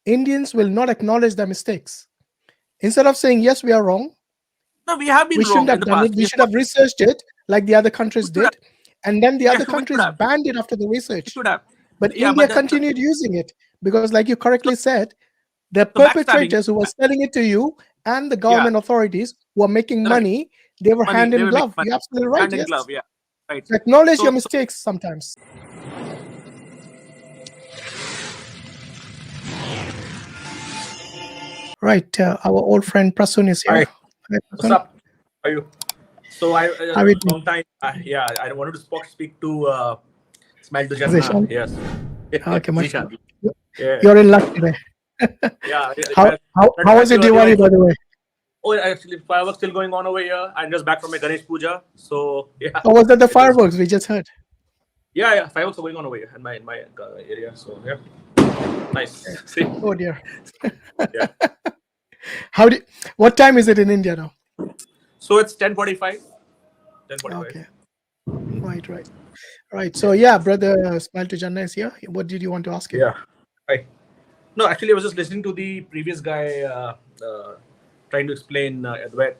Indians will not acknowledge their mistakes. Instead of saying, yes, we are wrong, No, we have been we shouldn't wrong in have the done past. it. We should have researched it like the other countries We should have. did. And then the Yes, other we should countries have. banned it after the We research. should have. But Yeah, India but continued using it because, like you correctly said, the the backstabbing. perpetrators who were selling it to you and the Yeah, government authorities who were making right. money, they were Money. hand They in will make glove. money. You're absolutely right, Hand in yes. glove. Yeah, right. So acknowledge your So mistakes sometimes. Right, our old friend Prasun is here. Hi. Hi, What's Prasun. up? How are you? So I How are you doing? long time. Yeah, I wanted to speak to Smile to Jannah. Zishan? Yes. Okay, much Zishan. good. Yeah. You're in luck today. Yeah. How was your Diwali, by the way? Oh, actually, fireworks still going on over here. I'm just back from my Ganesh Puja. So yeah. Or was that the fireworks we just heard? Yeah. Fireworks are going on over here in my area. So yeah. Nice. See. Oh dear. Yeah. What time is it in India now? So it's 10:45. 10:45. Okay. Right. So yeah, brother Smile to Jannah is here. What did you want to ask him? Yeah. Right. No, actually, I was just listening to the previous guy trying to explain Advait,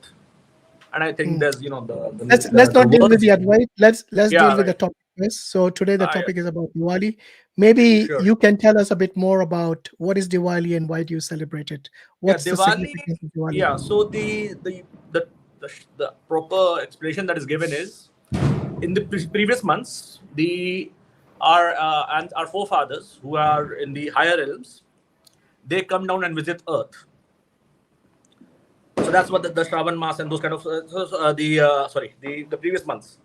and I think there's Let's not deal with the Advait. Let's deal with the topic first. So today the topic is about Diwali. Maybe you can tell us a bit more about what is Diwali and why do you celebrate it? What's the significance of Diwali? Yeah. So the proper explanation that is given is in the previous months our forefathers who are in the higher realms, they come down and visit Earth. So that's what the Shravan Mass and those kind of the previous months,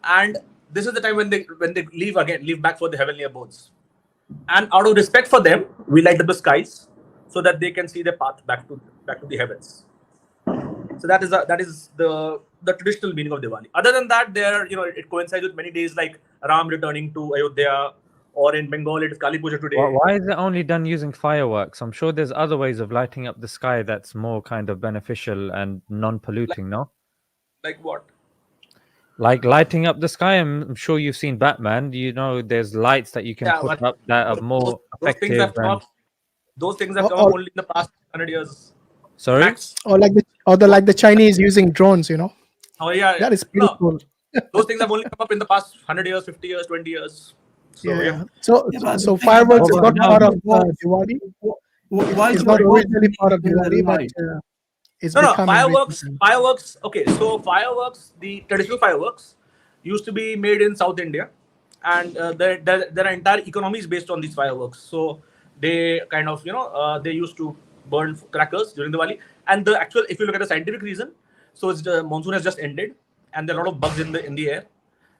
and this is the time when they leave back for the heavenly abodes, and out of respect for them, we light up the skies so that they can see their path back to the heavens. So that is the traditional meaning of Diwali. Other than that, it coincides with many days like Ram returning to Ayodhya, or in Bengal it is Kali Puja today. Why is it only done using fireworks? I'm sure there's other ways of lighting up the sky that's more kind of beneficial and non-polluting, no? Like what? Like lighting up the sky. I'm sure you've seen Batman. You know, there's lights that you can put up that are more effective. Those things have come up only in the past 100 years. Sorry? Max. Or like the Chinese using drones, Oh yeah. That is pretty cool. Those things have only come up in the past 100 years, 50 years, 20 years. So, So fireworks is not part of Diwali. It's not originally part of Diwali, but it's become fireworks. Okay, so fireworks, the traditional fireworks, used to be made in South India, and there are entire economies based on these fireworks. So they kind of they used to burn crackers during Diwali, and if you look at the scientific reason, so it's the monsoon has just ended, and there are a lot of bugs in the air,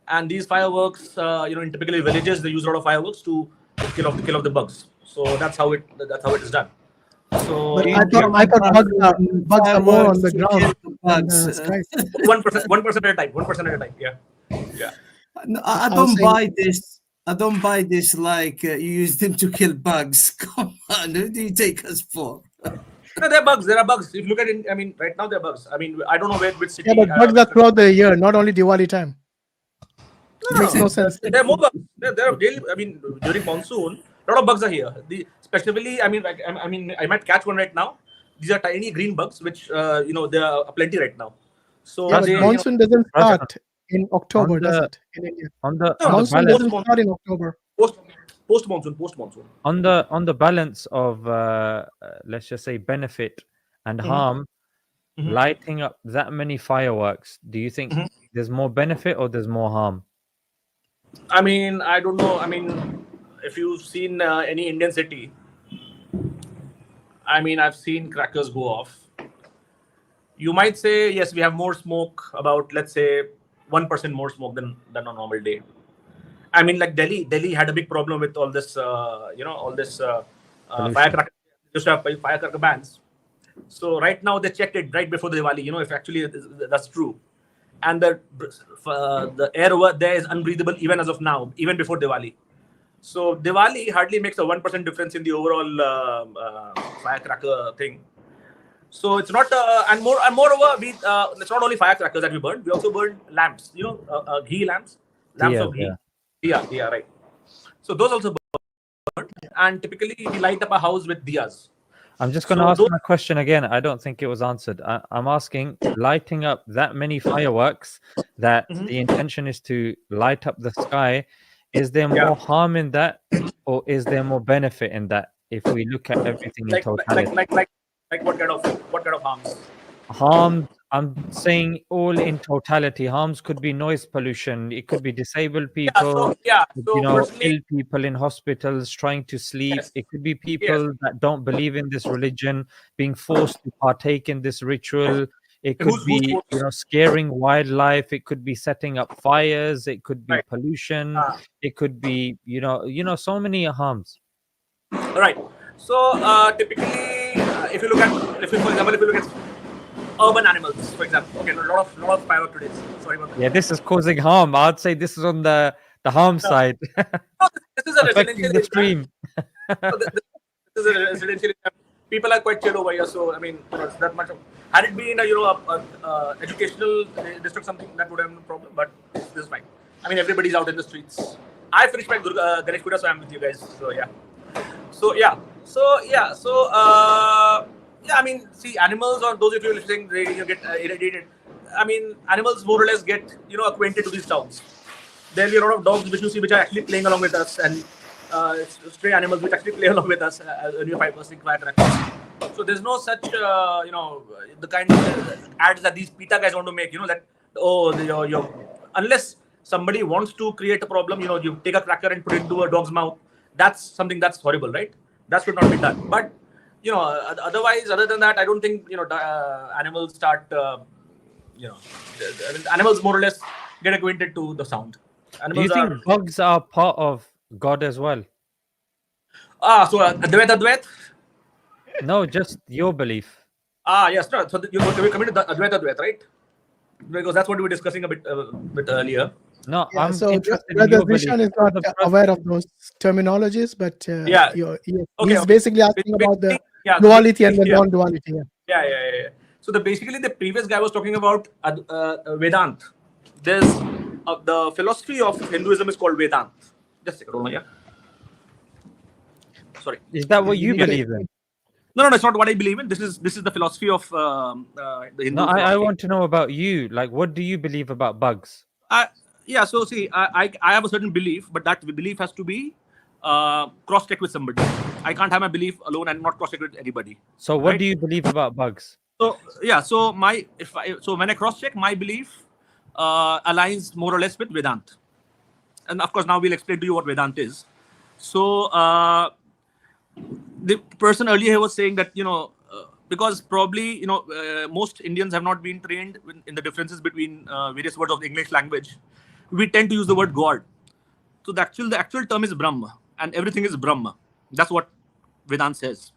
and these fireworks, in typically villages, they use a lot of fireworks to kill off the bugs. So that's how it is done. So but I thought bugs are more on the ground. 1% at a time. 1% at a time. Yeah. No, I don't buy this. I don't buy this like you use them to kill bugs. Come on, who do you take us for? No, there are bugs. There are bugs. If you look at it, I mean, right now there are bugs. I mean, I don't know which city. Yeah, but bugs are throughout the year, not only Diwali time. It makes no sense. There are more bugs. There are daily. I mean, during monsoon, a lot of bugs are here. Especially, I mean, I might catch one right now. These are tiny green bugs, which there are plenty right now. So monsoon doesn't start in October, does it? In India, monsoon doesn't start in October. Post monsoon. On the balance of let's just say benefit and harm, lighting up that many fireworks, do you think there's more benefit or there's more harm? I mean, I don't know. I mean, if you've seen any Indian city, I mean, I've seen crackers go off. You might say, yes, we have more smoke, about, let's say, 1% more smoke than on a normal day. I mean, like Delhi had a big problem with all this, firecracker. Just have firecracker bans. So right now they checked it right before Diwali. If actually that's true, and the air over there is unbreathable even as of now, even before Diwali. So Diwali hardly makes a 1% difference in the overall firecracker thing. So it's not, and moreover, it's not only firecrackers that we burn. We also burn lamps. Ghee lamps of ghee. Yeah, right. So those also burn. and typically we light up a house with diyas. I'm just going to ask my question again. I don't think it was answered. I'm asking, lighting up that many fireworks that the intention is to light up the sky, is there more harm in that, or is there more benefit in that? If we look at everything in totality, like what kind of harms? Harms, I'm saying all in totality. Harms could be noise pollution. It could be disabled people. Ill people in hospitals trying to sleep. It could be people that don't believe in this religion being forced to partake in this ritual. It could be, scaring wildlife. It could be setting up fires. It could be pollution. It could be, so many harms. Right. So typically, if you look at urban animals, for example. Okay, a lot of firework today. Sorry about that. Yeah, this is causing harm. I'd say this is on the harm side. No, this is a affecting the stream. This is a residential area. People are quite chill over here, so I mean, it's that much. Had it been a educational district, something that would have no problem. But this is fine. I mean, everybody's out in the streets. I finished my Ganesh Puja, so I'm with you guys. I mean, see, animals, or those of you listening, they get irritated. I mean, animals more or less get acquainted to these sounds. There'll be a lot of dogs which you see which are actually playing along with us, and stray animals which actually play along with us when you firecrackers. So there's no such the kind of ads that these PETA guys want to make. Unless somebody wants to create a problem, you take a cracker and put it into a dog's mouth. That's something that's horrible, right? That should not be done. But otherwise, other than that, I don't think animals start. Animals more or less get acquainted to the sound. Do you think bugs are part of God as well? So Advait. No, just your belief. Yes. No, so we're coming to the Advait, right? Because that's what we were discussing a bit earlier. No, yeah, I'm so interested Brother in your Zishan is not aware of those terminologies, but he's basically asking about the duality and the non-duality. Yeah. So basically the previous guy was talking about Vedant. There's the philosophy of Hinduism is called Vedant. Just a second, yeah. Sorry. Is that what you believe in? No, it's not what I believe in. This is the philosophy of the Hindu. No, I want to know about you. Like, what do you believe about bugs? So see, I have a certain belief, but that belief has to be cross-checked with somebody. I can't have my belief alone and not cross-check with anybody. So what do you believe about bugs? So when I cross-check, my belief aligns more or less with Vedant. And of course, now we'll explain to you what Vedant is. So the person earlier was saying that, because probably, most Indians have not been trained in the differences between various words of the English language. We tend to use the word God. So the actual term is Brahma, and everything is Brahma. That's what Vedanta says.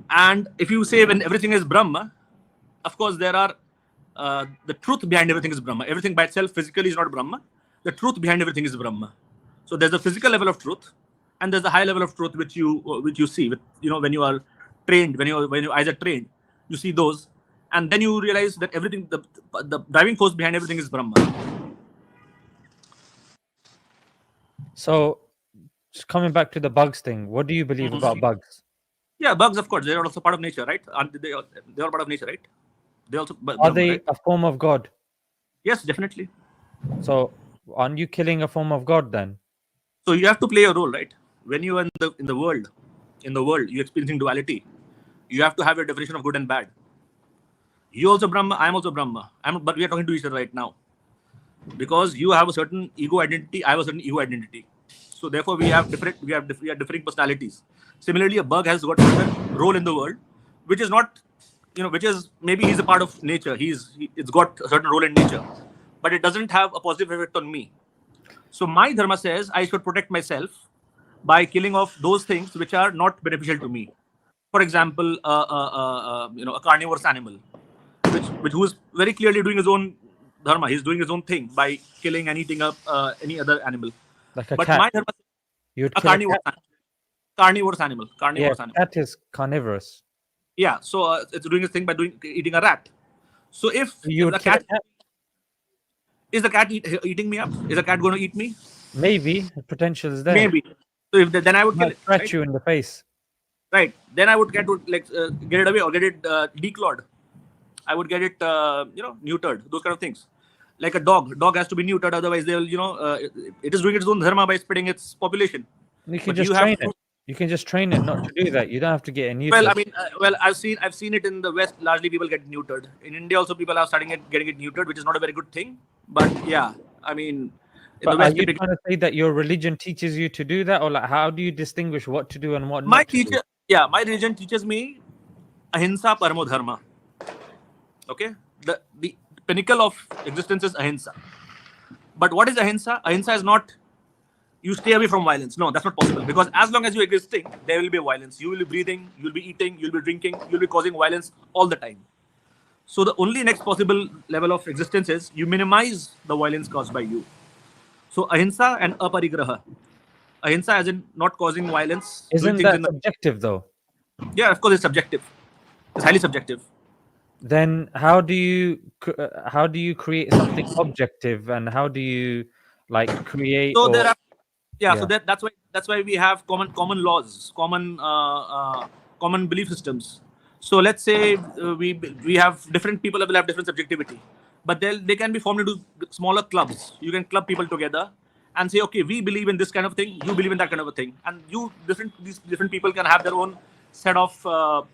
And if you say when everything is Brahma, of course there are the truth behind everything is Brahma. Everything by itself physically is not Brahma. The truth behind everything is Brahma. So there's a physical level of truth, and there's a high level of truth which you see with when you are trained, when your eyes are trained, you see those, and then you realize that everything, the driving force behind everything is Brahma. So, just coming back to the bugs thing, what do you believe about bugs? Yeah, bugs, of course, they're also part of nature, right? They are part of nature, right? They also are they right? A form of God? Yes, definitely. So, aren't you killing a form of God then? So you have to play a role, right? When you are in the world, you're experiencing duality. You have to have your definition of good and bad. You also Brahma, I'm also Brahma. But we are talking to each other right now. Because you have a certain ego identity, I have a certain ego identity. So therefore we have different personalities. Similarly, a bug has got a role in the world, which is not, which is maybe he's a part of nature. It's got a certain role in nature, but it doesn't have a positive effect on me. So my dharma says I should protect myself by killing off those things which are not beneficial to me. For example, a carnivorous animal, who's very clearly doing his own dharma. He's doing his own thing by killing and eating up any other animal. Like a cat. My dharma says a carnivorous animal. Cat is carnivorous. Yeah, so it's doing its thing by eating a rat. So if the cat is the cat eating me up? Is the cat going to eat me? Maybe the potential is there. Maybe. So if then I would kill it. Scratch Right? you in the face. Right. Then I would get to get it away or get it declawed. I would get it neutered. Those kind of things. Like a dog. Dog has to be neutered, otherwise they will it is doing its own dharma by spreading its population. You can But just you have train to. it. You can just train it not to do that. You don't have to get it neutered. Well, I mean, I've seen it in the West. Largely, people get neutered. In India, also, people are getting it neutered, which is not a very good thing. But yeah, I mean, in the But are West, you trying to say that your religion teaches you to do that, or like how do you distinguish what to do and what my not to do? teacher, my religion teaches me ahimsa paramo dharma. Okay, the pinnacle of existence is ahimsa. But what is ahimsa? Ahimsa is not you stay away from violence. No, that's not possible. Because as long as you're existing, there will be violence. You will be breathing, you'll be eating, you'll be drinking, you'll be causing violence all the time. So the only next possible level of existence is you minimize the violence caused by you. So ahimsa and aparigraha. Ahimsa as in not causing violence. Isn't that subjective though? Yeah, of course it's subjective. It's highly subjective. Then how do you create something objective, and how do you like create? So there are so that's why we have common laws, common belief systems. So let's say we have different people will have different subjectivity, but they can be formed into smaller clubs. You can club people together and say, okay, we believe in this kind of thing, you believe in that kind of a thing, and these different people can have their own set of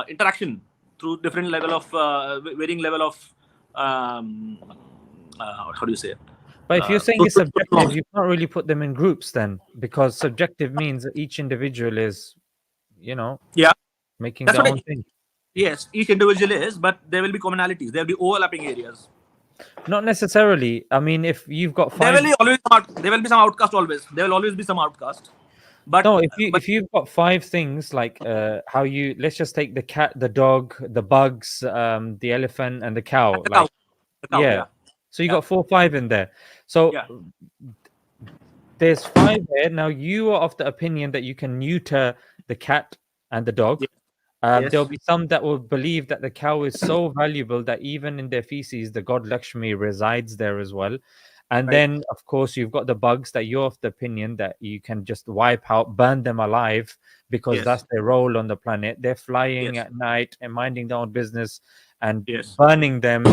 interaction through different level of varying level of But if you're saying it's subjective, you can't really put them in groups then, because subjective means that each individual is, making their own thing. Yes, each individual is, but there will be commonalities. There will be overlapping areas. Not necessarily. I mean, if you've got 5, there will be some outcast always. There will always be some outcast. But no, if you've got 5 things like how you, let's just take the cat, the dog, the bugs, the elephant, and the cow. The cow, yeah. So you got 4 or 5 in there. So there's 5 there. Now you are of the opinion that you can neuter the cat and the dog. There'll be some that will believe that the cow is so valuable that even in their feces, the god Lakshmi resides there as well. And then, of course, you've got the bugs that you're of the opinion that you can just wipe out, burn them alive, because that's their role on the planet. They're flying at night and minding their own business and burning them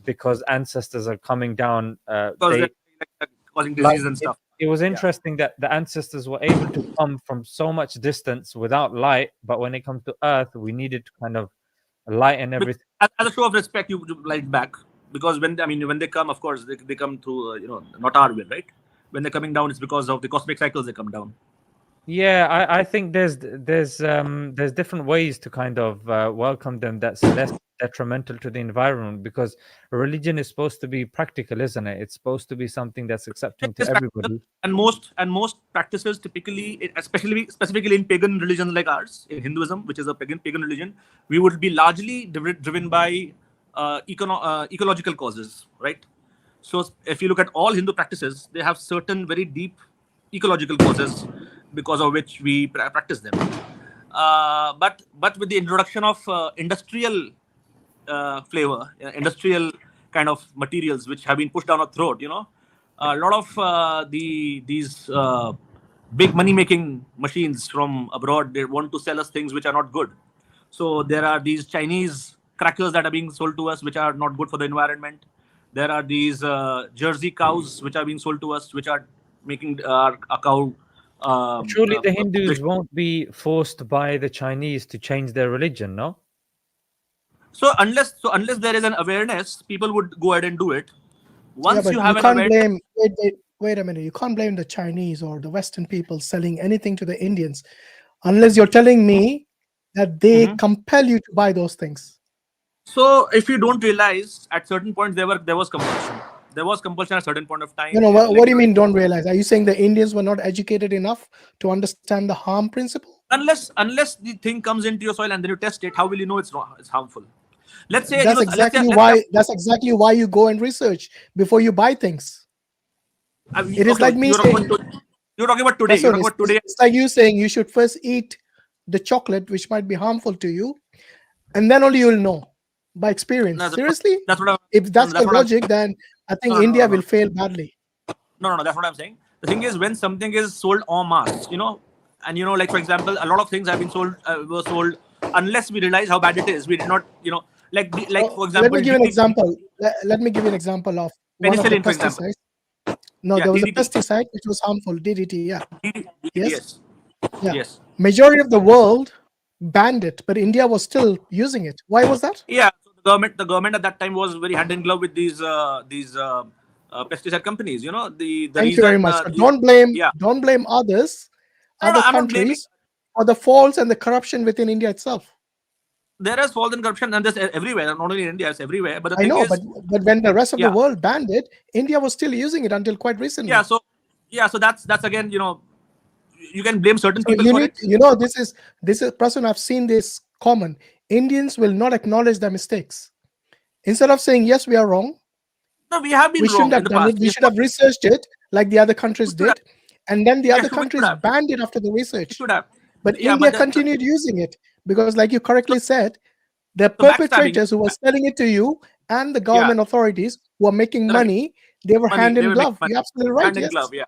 because ancestors are coming down. Causing disease and stuff. It was interesting that the ancestors were able to come from so much distance without light, but when it comes to Earth, we needed to kind of lighten everything. As a show of respect, you light back. Because when they come, of course, they come through not our will, right? When they're coming down, it's because of the cosmic cycles they come down. Yeah, I think there's different ways to kind of welcome them that's less detrimental to the environment, because religion is supposed to be practical, isn't it? It's supposed to be something that's accepting to everybody. And most practices typically, specifically in pagan religions like ours, in Hinduism, which is a pagan religion, we would be largely driven by ecological causes, right? So if you look at all Hindu practices, they have certain very deep ecological causes because of which we practice them. But with the introduction of industrial flavor, industrial kind of materials which have been pushed down our throat, a lot of these big money-making machines from abroad, they want to sell us things which are not good. So there are these Chinese crackers that are being sold to us which are not good for the environment. There are these Jersey cows which are being sold to us which are making our cow. Surely the Hindus won't be forced by the Chinese to change their religion, no? So unless there is an awareness, people would go ahead and do it. Once you have you can't blame. Wait a minute. You can't blame the Chinese or the Western people selling anything to the Indians, unless you're telling me that they compel you to buy those things. So if you don't realize, at certain points there was compulsion. There was compulsion at a certain point of time. What do you mean don't realize? Are you saying the Indians were not educated enough to understand the harm principle? Unless the thing comes into your soil and then you test it, how will you know it's harmful? Let's say that's exactly why you go and research before you buy things. It is like me saying you're talking about today. It's like you saying you should first eat the chocolate, which might be harmful to you, and then only you'll know by experience. Seriously? If that's the logic, then I think India will fail badly. No, that's what I'm saying. The thing is, when something is sold en masse, and like for example, a lot of things have been sold, were sold unless we realize how bad it is. We did not, like for example, let me give you an example. Let me give you an example of one of the penicillin, for example. pesticides. No, Yeah, there was a DDT. pesticide which was harmful, DDT. Yeah. Yes. Yeah. Yes. Majority of the world banned it, but India was still using it. Why was that? Yeah. So the government at that time was very hand in glove with these pesticide companies. The Thank reason. you very much. So don't blame others, No, other I'm not blaming. countries, for the faults and the corruption within India itself. There is fault and corruption, and this everywhere, not only in India, it's everywhere. But the I thing know, is, but when the rest of the world banned it, India was still using it until quite recently. So that's again, you can blame certain So people you for need, it. This is person I've seen this common. Indians will not acknowledge their mistakes. Instead of saying yes, we are wrong, No, we have been we shouldn't wrong in have the done past. it. We should have researched it like the other countries We should have. did, and then the other We should countries have. banned it after the We research. should have. But Yeah, India but continued using it because, like you correctly said, the the backstabbing. perpetrators who were selling it to you and the government authorities who were making Right. money, they were hand They in will glove. make money. You're absolutely right. Hand in Yes. glove. Yeah.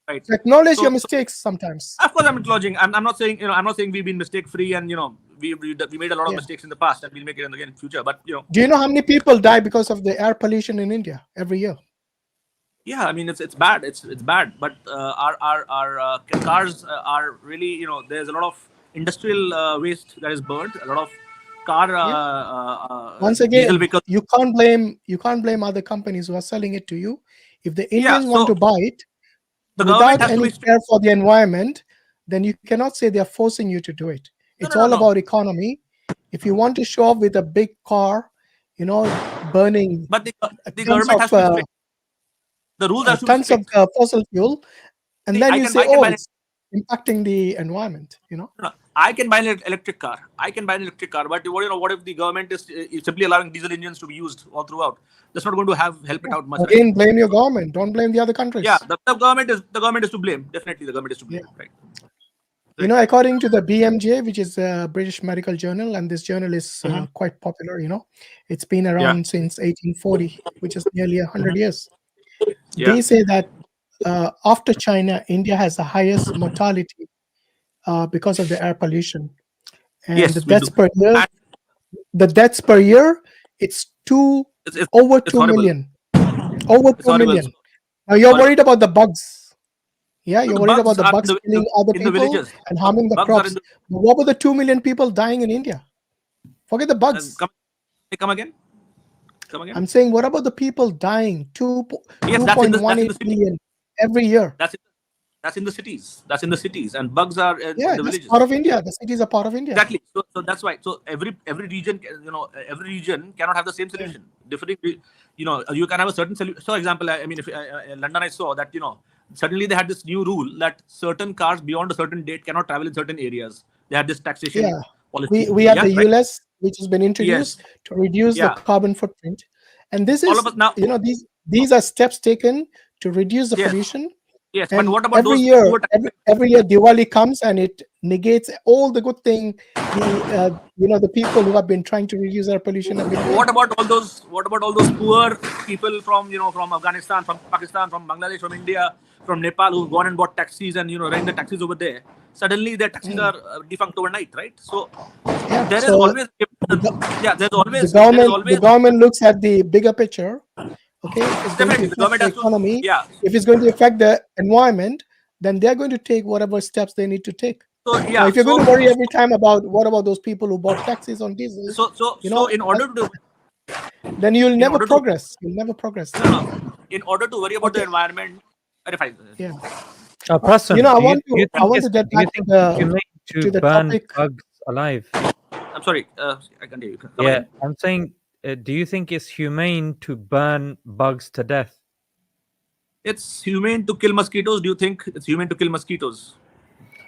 Right. So acknowledge your So- mistakes sometimes. Of course, I'm acknowledging. I'm not saying we've been mistake free, and we made a lot of mistakes in the past, and we'll make it again in future. But do you know how many people die because of the air pollution in India every year? Yeah, I mean it's bad. It's bad. But our cars are really, there's a lot of industrial waste that is burnt. A lot of car Once diesel again, vehicles. you can't blame other companies who are selling it to you. If the Indians so want to buy it the government without has to any be care for the environment, then you cannot say they're forcing you to do it. It's all about economy. If you want to show up with a big car, burning But the tons government has to be strict. The rules have to be tons of strict. fossil fuel, and See, then I you can- say, I can oh, buy it's impacting the environment. No, I can buy an electric car. But what if the government is simply allowing diesel engines to be used all throughout? That's not going to help it out much. Again, Right? blame your government. Don't blame the other countries. Yeah, the government is to blame. Definitely, the government is to blame. Right. According to the BMJ, which is a British medical journal, and this journal is quite popular. It's been around since 1840, which is nearly 100 years. They say that after China, India has the highest mortality because of the air pollution, and the deaths per year. The deaths per year, it's over 2 horrible. million. Over 2 million. Now you're worried about the bugs. Yeah, you're worried about the bugs killing other people and harming the crops. But what about the 2 million people dying in India? Forget the bugs. Come again. I'm saying, what about the people dying? 2.18 million every year. That's in the cities. And bugs are in the villages. That's part of India. The cities are part of India. Exactly. So that's why. So every region, every region cannot have the same solution. Different, you can have a certain solution. So, example, I mean, if in London, I saw that suddenly they had this new rule that certain cars beyond a certain date cannot travel in certain areas. They had this taxation policy. We have the ULS, which has been introduced to reduce the carbon footprint, and this is all of us now. These are steps taken to reduce the pollution. Yes, and but what about every year? Every year, Diwali comes and it negates all the good thing. The people who have been trying to reduce air pollution have been doing. What about all those poor people from from Afghanistan, from Pakistan, from Bangladesh, from India, from Nepal, who've gone and bought taxis and rent the taxis over there? Suddenly, their taxis are defunct overnight, right? So there is always the government looks at the bigger picture. Okay, if it's going to affect the economy, if it's going to affect the environment, then they're going to take whatever steps they need to take. So now, if you're going to worry every time about what about those people who bought taxis on diesel, so in order to do, then you'll never progress. You'll never progress. No. In order to worry about the environment, yeah. Prasan, I want to get back to the burn topic. Bugs alive. I'm sorry, I can't hear you. Yeah, I'm saying, do you think it's humane to burn bugs to death? It's humane to kill mosquitoes. Do you think it's humane to kill mosquitoes?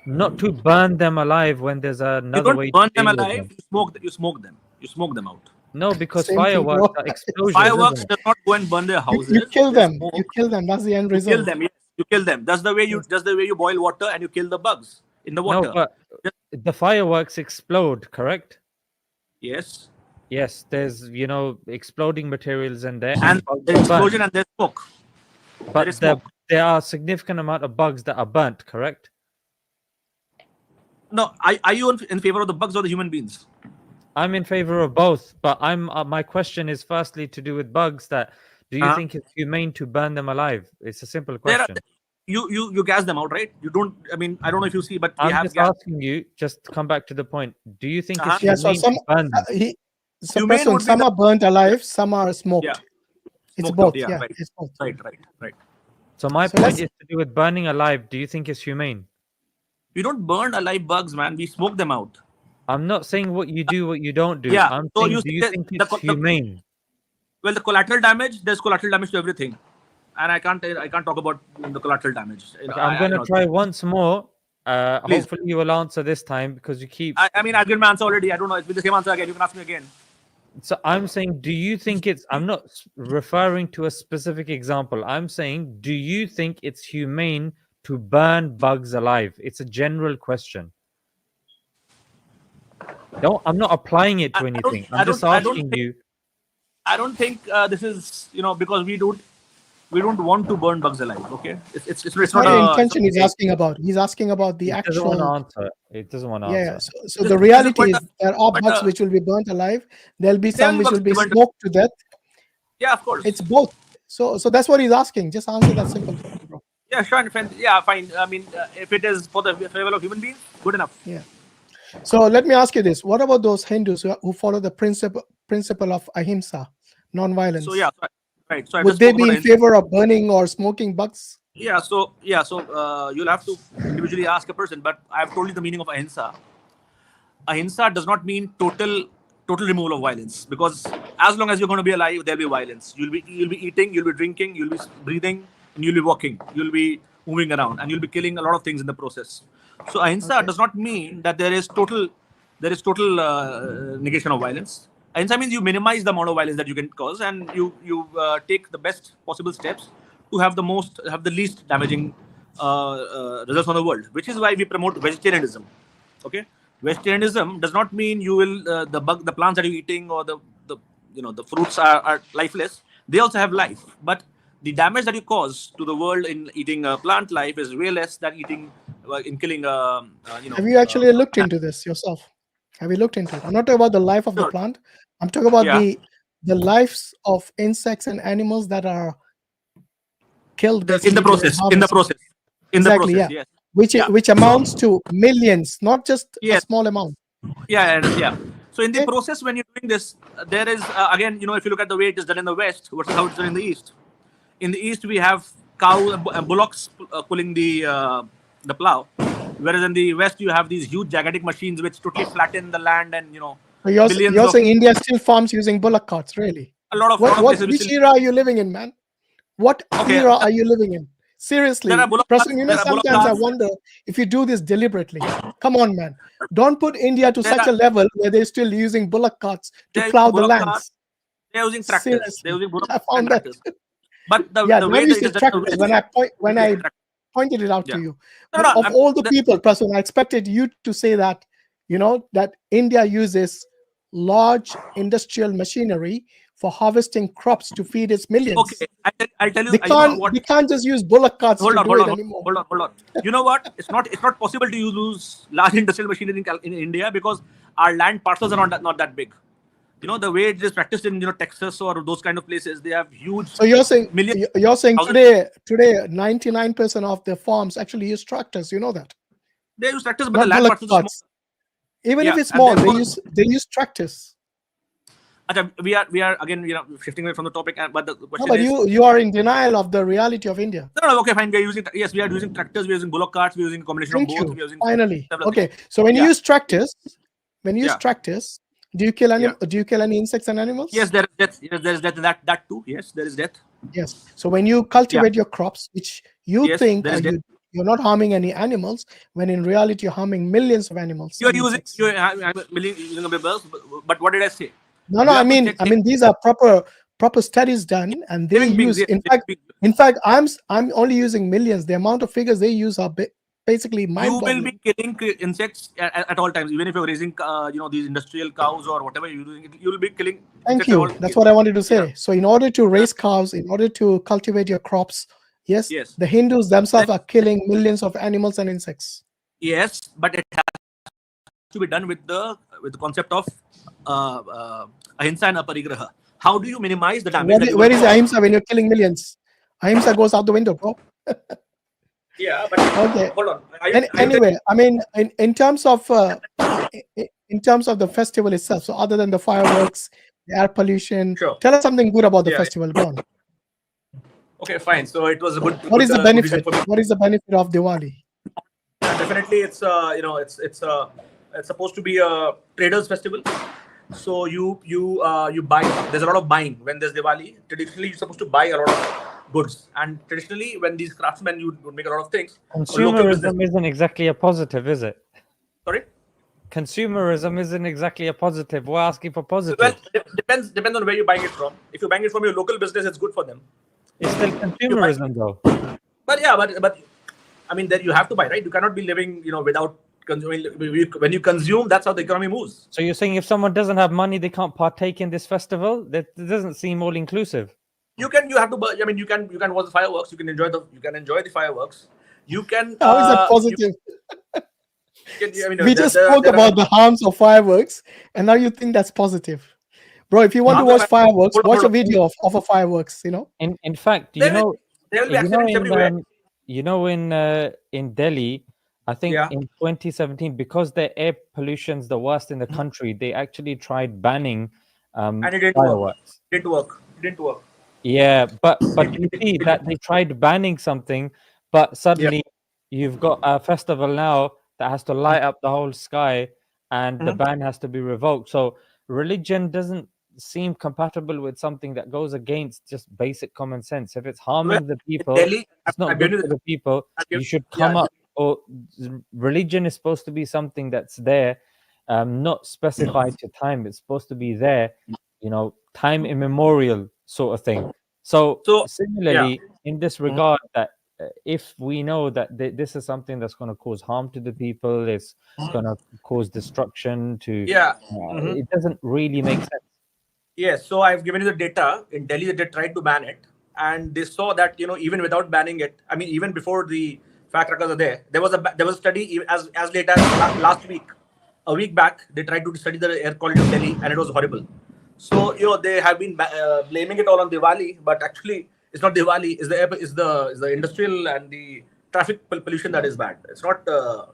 Not to burn them alive when there's another way. You don't burn them alive. You smoke them. You smoke them out. No, because fireworks are explosions. Fireworks does not go and burn their houses. You kill them. You kill them. That's the end result. You kill them. Yes, you kill them. That's the way you boil water and you kill the bugs in the water. No, but the fireworks explode, correct? Yes. Yes, there's exploding materials in there, and there's explosion and there's smoke. But there are a significant amount of bugs that are burnt, correct? No, are you in favor of the bugs or the human beings? I'm in favor of both, but my question is firstly to do with bugs. That do you think it's humane to burn them alive? It's a simple question. You gas them out, right? You don't. I mean, I don't know if you see, but we I'm have just gas. asking you. Just come back to the point. Do you think it's Yeah, so humane to burn them? Humane would be some are burnt alive, some are smoked. Yeah. It's Smoked both. out, yeah, Yeah, right. it's both. Right. So my So point let's- is to do with burning alive. Do you think it's humane? We don't burn alive bugs, man. We smoke them out. I'm not saying what you do, what you don't do. Yeah, I'm so saying, you do you say think the it's co- the- humane? Well, the collateral damage. There's collateral damage to everything, and I can't talk about the collateral damage. Okay, I'm going to try once more. Please. Hopefully you will answer this time because you keep. I mean, I've given my answer already. I don't know. It's the same answer again. You can ask me again. So I'm saying, do you think it's? I'm not referring to a specific example. I'm saying, do you think it's humane to burn bugs alive? It's a general question. No, I'm not applying it to anything. I'm just asking you. I don't think this is because we don't want to burn bugs alive. Okay, it's What not the a intention he's asking about. He's asking about the It doesn't actual. want to answer. It doesn't want to Yeah. answer. So the reality is but there are bugs which will be burnt alive. There'll be some There which will will be bugs smoked to death. Yeah, of course. It's both. So that's what he's asking. Just answer that simple question, bro. Yeah, sure. Yeah, fine. I mean, if it is for the favor of human beings, good enough. Yeah. So let me ask you this: what about those Hindus who follow the principle of ahimsa, non-violence? So yeah, right. So I would just they spoke be about in favor of burning or smoking bugs? Yeah. So you'll have to individually ask a person. But I've told you the meaning of ahimsa. Ahimsa does not mean total removal of violence, because as long as you're going to be alive, there'll be violence. You'll be eating, you'll be drinking, you'll be breathing, and you'll be walking, you'll be moving around, and you'll be killing a lot of things in the process. So ahimsa does not mean that there is total negation of violence. Ahimsa means you minimize the amount of violence that you can cause, and you take the best possible steps to have the least damaging results on the world, which is why we promote vegetarianism. Okay, vegetarianism does not mean you will the plants that you're eating or the fruits are lifeless. They also have life, but the damage that you cause to the world in eating plant life is way less than in killing. Have you actually looked into this yourself? Have you looked into it? I'm not talking about the life of the plant. I'm talking about the lives of insects and animals that are killed in the process. Exactly, yeah. Yes. Which amounts to millions, not just a small amount. Yeah. So in the process, when you're doing this, there is again, if you look at the way it is done in the West versus how it's done in the East. In the East, we have cows, bullocks pulling the plow, whereas in the West, you have these huge gigantic machines which totally flatten the land, and So you're saying India still farms using bullock carts, really? A lot of which era are you living in, man? What era are you living in? Seriously, Prasun, sometimes I wonder if you do this deliberately. Come on, man. Don't put India to such a level where they're still using bullock carts to plow the lands. They're using tractors. Seriously. They're using bullock I found tractors. But the way you say tractors, when I pointed it out to you, of all the people, Prasun, I expected you to say that, that India uses large industrial machinery for harvesting crops to feed its millions. Okay, I'll tell you. They can't just use bullock carts to do it anymore. Hold on. You know what? It's not possible to use large industrial machinery in India because our land parcels are not that big. The way it is practiced in Texas or those kind of places, they have huge. So you're saying today 99% of the farms actually use tractors. You know that they use tractors, but the land parcels are small. Even if it's small, they use tractors. We are again shifting away from the topic, but the question but is, you are in denial of the reality of India. No, okay, fine. We are using tractors, we are using bullock carts, we are using a combination of both. We are using Finally, okay. So when you use tractors, do you kill any insects and animals? Yes, there is death. Yes, there is death. That too. Yes, there is death. Yes. So when you cultivate your crops, which you think you're not harming any animals, when in reality you're harming millions of animals. You're using a bills, but what did I say? No. I mean these are proper studies done, and they use. In fact, I'm only using millions. The amount of figures they use are basically mind-boggling. You will be killing insects at all times, even if you're raising these industrial cows or whatever you're doing. You'll be killing. Thank you. That's what I wanted to say. So in order to raise cows, in order to cultivate your crops, Yes, Yes. the Hindus themselves are killing millions of animals and insects. Yes, but it has to be done with the concept of ahimsa and aparigraha. How do you minimize the damage? Where is ahimsa when you're killing millions? Ahimsa goes out the window, bro. Yeah, but okay. Hold on. Anyway, I mean, in terms of the festival itself, so other than the fireworks, the air pollution, Sure. Tell us something good about the festival. Go on. Okay, fine. So it was a good. What is the benefit? What is the benefit of Diwali? Definitely, it's it's supposed to be a traders festival. So you buy. There's a lot of buying when there's Diwali. Traditionally, you're supposed to buy a lot of goods, and traditionally, when these craftsmen would make a lot of things. Consumerism isn't exactly a positive, is it? Sorry. Consumerism isn't exactly a positive. We're asking for positive. Well, depends on where you're buying it from. If you're buying it from your local business, it's good for them. It's still consumerism, though. But yeah, but I mean, that you have to buy, right? You cannot be living, without consuming. When you consume, that's how the economy moves. So you're saying if someone doesn't have money, they can't partake in this festival? That doesn't seem all inclusive. You have to buy. I mean, you can watch the fireworks. You can enjoy the fireworks. You can. How is that positive? We just there spoke about the harms of fireworks, and now you think that's positive, bro. If you want to watch fireworks, watch a video of a fireworks. In fact, there will be accidents everywhere. In Delhi, I think in 2017, because the air pollution's the worst in the country, they actually tried banning and it didn't fireworks. It didn't work. Yeah, but you see that they tried banning something, but suddenly you've got a festival now that has to light up the whole sky, and the ban has to be revoked. So religion doesn't seem compatible with something that goes against just basic common sense. If it's harming the people, Delhi, it's not good for the people. You should come up. Or religion is supposed to be something that's there, not specified to time. It's supposed to be there, time immemorial sort of thing. So similarly, in this regard, that if we know that this is something that's going to cause harm to the people, it's going to cause destruction to. It doesn't really make sense. Yes, so I've given you the data. In Delhi, they tried to ban it, and they saw that even without banning it, I mean, even before the firecrackers are there was a study as late as last week, a week back. They tried to study the air quality of Delhi, and it was horrible. So they have been blaming it all on Diwali, but actually it's not Diwali. It's the industrial and the traffic pollution that is bad. It's not the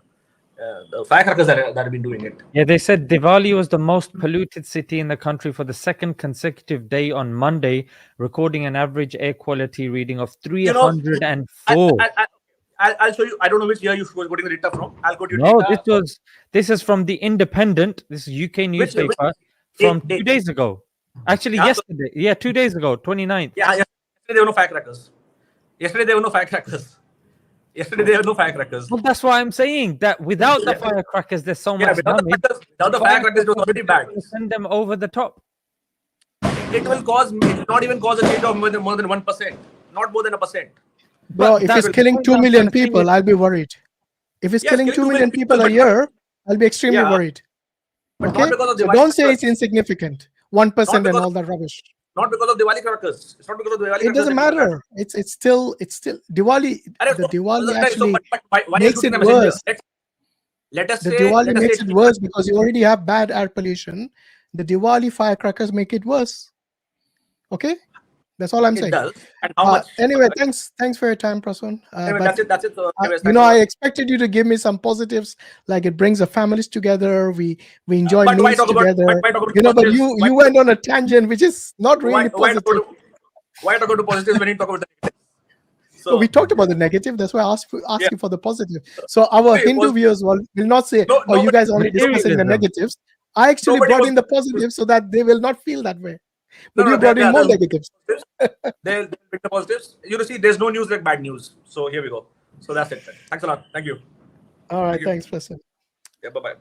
firecrackers that have been doing it. Yeah, they said Diwali was the most polluted city in the country for the second consecutive day on Monday, recording an average air quality reading of 304. I'll show you. I don't know which year you're quoting the data from. I'll quote you data. This is from the Independent. This is UK newspaper from 2 days ago. Actually, yesterday. Yeah, 2 days ago, 29th. Yeah, yesterday there were no firecrackers. Yesterday there were no firecrackers. Well, that's why I'm saying that without the firecrackers, there's so much damage. Without the firecrackers, it was already bad. Send them over the top. It will not even cause a change of more than 1%. Not more than 1%. Bro, if it's killing 2 million people, I'll be worried. If it's killing 2 million people a year, I'll be extremely worried. Okay? So don't say it's insignificant. 1% and all that rubbish. Not because of Diwali crackers. It's not because of Diwali crackers. It doesn't matter. It's still Diwali. The Diwali actually makes it worse. Let us say the Diwali makes it worse because you already have bad air pollution. The Diwali firecrackers make it worse. Okay, that's all I'm saying. It does. And how much? Anyway, thanks for your time, Prasun. That's it. I expected you to give me some positives, like it brings the families together. We enjoy meals together. But you went on a tangent, which is not really positive. Why talk about positives when you talk about the negative? So we talked about the negative. That's why I asked you for the positive. So our Hindu viewers will not say, you guys are only discussing the negatives. I actually brought in the positives so that they will not feel that way. But you brought in more negatives. They'll pick the positives. See, there's no news like bad news. So here we go. So that's it. Thanks a lot. Thank you. All right. Thanks, Prasun. Yeah, bye-bye.